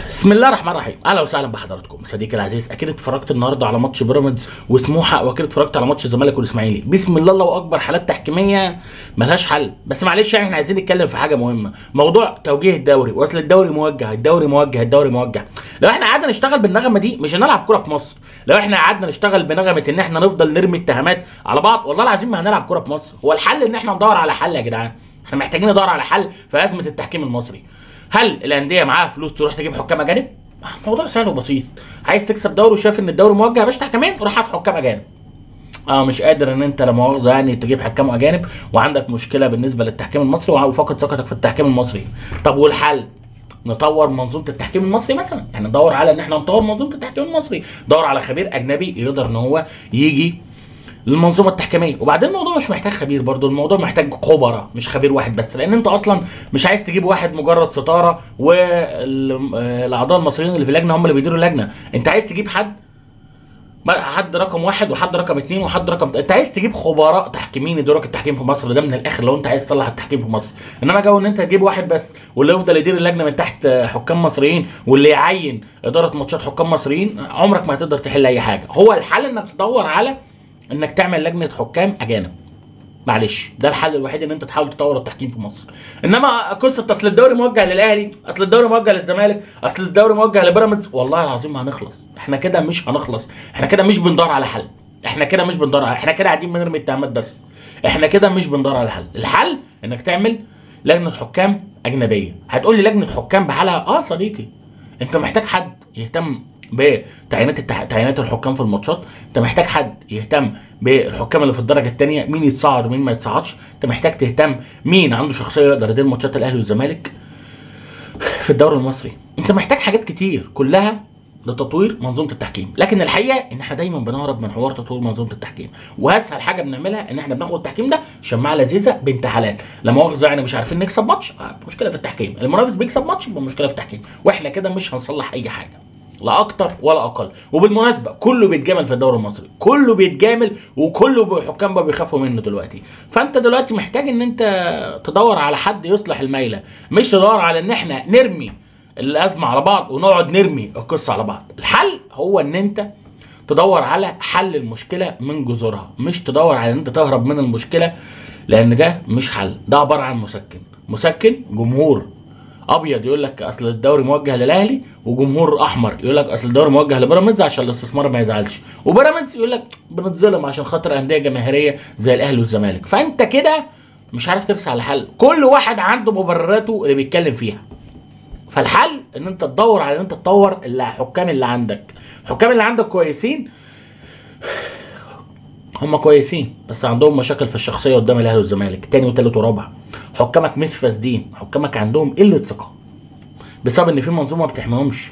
بسم الله الرحمن الرحيم، اهلا وسهلا بحضراتكم صديقي العزيز. اكيد اتفرجت النهارده على ماتش بيراميدز وسموحه، واكيد اتفرجت على ماتش الزمالك والاسماعيلي. بسم الله الله اكبر، حالات تحكيميه ملهاش حل. بس معلش يعني احنا عايزين نتكلم في حاجه مهمه، موضوع توجيه الدوري، واصل الدوري موجه، الدوري موجه، الدوري موجه. لو احنا قعدنا نشتغل بالنغمه دي مش هنلعب كوره في مصر. لو احنا قعدنا نشتغل بنغمه ان احنا نفضل نرمي اتهامات على بعض، والله العظيم ما هنلعب كوره في مصر. هو الحل ان احنا ندور على حل يا جدعان. احنا محتاجين ندور على حل في ازمه التحكيم المصري. هل الانديه معاها فلوس تروح تجيب حكام اجانب؟ الموضوع سهل وبسيط. عايز تكسب دوري وشايف ان الدوري موجه يا باشا تحكيمين، روح هات حكام اجانب. مش قادر ان انت لا مؤاخذه يعني تجيب حكام اجانب، وعندك مشكله بالنسبه للتحكيم المصري وفاقد ثقتك في التحكيم المصري. طب والحل؟ نطور منظومه التحكيم المصري مثلا، يعني ندور على ان احنا نطور منظومه التحكيم المصري، ندور على خبير اجنبي يقدر ان هو يجي للمنظومه التحكيميه. وبعدين الموضوع مش محتاج خبير برضو، الموضوع محتاج خبراء مش خبير واحد بس، لان انت اصلا مش عايز تجيب واحد مجرد ستاره والاعضاء المصريين اللي في اللجنه هم اللي بيديروا اللجنه. انت عايز تجيب حد رقم واحد وحد رقم اثنين وحد رقم انت عايز تجيب خبراء تحكيميين يديروا التحكيم في مصر. ده من الاخر لو انت عايز تصلح التحكيم في مصر. انما جو ان انت تجيب واحد بس واللي يفضل يدير اللجنه من تحت حكام مصريين، واللي يعين اداره ماتشات حكام مصريين، عمرك ما هتقدر تحل اي حاجه. هو الحل انك تدور على انك تعمل لجنه حكام اجانب. معلش ده الحل الوحيد ان انت تحاول تطور التحكيم في مصر. انما قصه اصل الدوري موجه للاهلي، اصل الدوري موجه للزمالك، اصل الدوري موجه لبيراميدز، والله العظيم ما هنخلص. احنا كده مش هنخلص. احنا كده مش بندور على حل. احنا كده مش بندور على، احنا كده قاعدين بنرمي اتهامات بس. احنا كده مش بندور على حل. الحل انك تعمل لجنه حكام اجنبيه. هتقول لي لجنه حكام بحالها؟ صديقي، انت محتاج حد يهتم بتعيينات الحكام في الماتشات. انت محتاج حد يهتم بالحكام اللي في الدرجه الثانيه، مين يتصعد ومين ما يتصعدش. انت محتاج تهتم مين عنده شخصيه يقدر يدير ماتشات الاهلي والزمالك في الدوري المصري. انت محتاج حاجات كتير كلها لتطوير منظومه التحكيم. لكن الحقيقه ان احنا دايما بنهرب من حوار تطوير منظومه التحكيم، واسهل حاجه بنعملها ان احنا بناخد التحكيم ده شماعه لذيذه بنت حلال. لا مؤاخذه يعني مش عارفين نكسب ماتش، مشكله في التحكيم. المنافس بيكسب ماتش يبقى مشكله في التحكيم، واحنا كده مش هنصلح اي حاجه، لا اكتر ولا اقل. وبالمناسبه كله بيتجامل في الدوري المصري، كله بيتجامل وكله الحكام بقى بيخافوا منه دلوقتي. فانت دلوقتي محتاج ان انت تدور على حد يصلح الميله، مش تدور على ان احنا نرمي الازمه على بعض ونقعد نرمي القصه على بعض. الحل هو ان انت تدور على حل المشكله من جذورها، مش تدور على ان انت تهرب من المشكله، لان ده مش حل. ده عباره عن مسكن جمهور ابيض يقول لك اصل الدوري موجه للاهلي، وجمهور احمر يقول لك اصل الدوري موجه لبيراميدز عشان الاستثمار ما يزعلش، وبيراميدز يقول لك بنتظلم عشان خاطر انديه جماهيريه زي الاهلي والزمالك. فانت كده مش عارف ترسى على حل، كل واحد عنده مبرراته اللي بيتكلم فيها. فالحل ان انت تدور على ان انت تطور الحكام اللي عندك. الحكام اللي عندك كويسين، هم كويسين بس عندهم مشاكل في الشخصيه قدام الاهلي والزمالك تاني وتالت ورابع. حكامك مش فاسدين، حكامك عندهم قله ثقه بسبب ان في منظومه ما بتحميهمش.